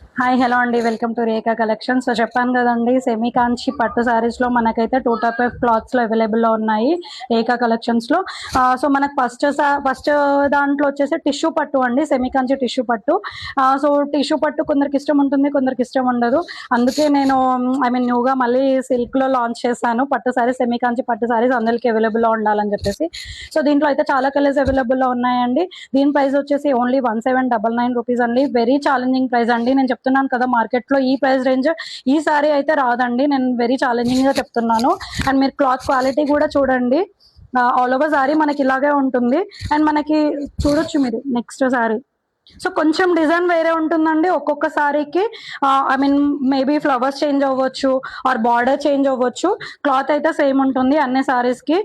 Hi hello అండి, welcome to Rekha collection. So చెప్పాను కదండి, సెమీ కాంచి పట్టు శారీస్లో మనకైతే 2 type క్లాత్స్లో అవైలబుల్లో ఉన్నాయి రేఖా కలెక్షన్స్లో. సో మనకు ఫస్ట్ దాంట్లో వచ్చేసి టిష్యూ పట్టు అండి, సెమీ కాంచి టిష్యూ పట్టు. సో టిష్యూ పట్టు కొందరికి ఇష్టం ఉంటుంది, కొందరికి ఇష్టం ఉండదు. అందుకే నేను న్యూగా మళ్ళీ సిల్క్లో లాంచ్ చేశాను పట్టు శారీస్, సెమీ కాంచి పట్టు శారీస్ అందరికీ అవైలబుల్లో ఉండాలని చెప్పేసి. సో దీంట్లో అయితే చాలా కలర్స్ అవైలబుల్లో ఉన్నాయండి. దీని ప్రైస్ వచ్చేసి ఓన్లీ 1799 రూపీస్ అండి. వెరీ ఛాలెంజింగ్ ప్రైస్ అండి. నేను చెప్తున్నాను కదా, మార్కెట్లో ఈ ప్రైస్ రేంజ్ ఈ సారీ అయితే రాదండి. నేను వెరీ ఛాలెంజింగ్ గా చెప్తున్నాను. అండ్ మీరు క్లాత్ క్వాలిటీ కూడా చూడండి, ఆల్ ఓవర్ సారీ మనకి ఇలాగే ఉంటుంది. అండ్ మనకి చూడొచ్చు మీరు నెక్స్ట్ సారీ. సో కొంచెం డిజైన్ వేరే ఉంటుందండి ఒక్కొక్క సారీకి. మేబీ ఫ్లవర్స్ చేంజ్ అవ్వచ్చు ఆర్ బార్డర్ చేంజ్ అవ్వచ్చు, క్లాత్ అయితే సేమ్ ఉంటుంది అన్ని సారీస్కి.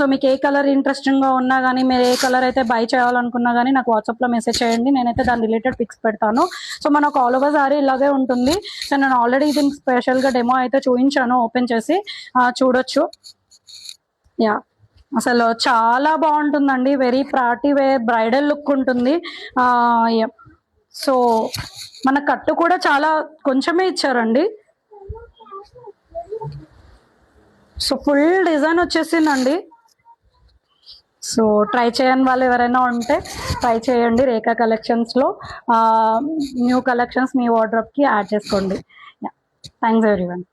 సో మీకు ఏ కలర్ ఇంట్రెస్టింగ్గా ఉన్నా కానీ, మీరు ఏ కలర్ అయితే బై చేయాలనుకున్నా కానీ నాకు వాట్సాప్లో మెసేజ్ చేయండి, నేనైతే దాని రిలేటెడ్ పిక్స్ పెడతాను. సో మనకు ఆల్ ఓవర్ సారీ ఇలాగే ఉంటుంది. సో నేను ఆల్రెడీ దీనికి స్పెషల్గా డెమో అయితే చూపించాను, ఓపెన్ చేసి చూడొచ్చు. యా, అసలు చాలా బాగుంటుందండి. Very party wear bridal look ఉంటుంది. సో మన కట్టు కూడా చాలా కొంచెమే ఇచ్చారండి. సో ఫుల్ డిజైన్ వచ్చేసిందండి. సో ట్రై చేయని వాళ్ళు ఎవరైనా ఉంటే ట్రై చేయండి. రేఖా కలెక్షన్స్లో న్యూ కలెక్షన్స్ మీ వార్డ్రోబ్కి యాడ్ చేసుకోండి. Thanks everyone.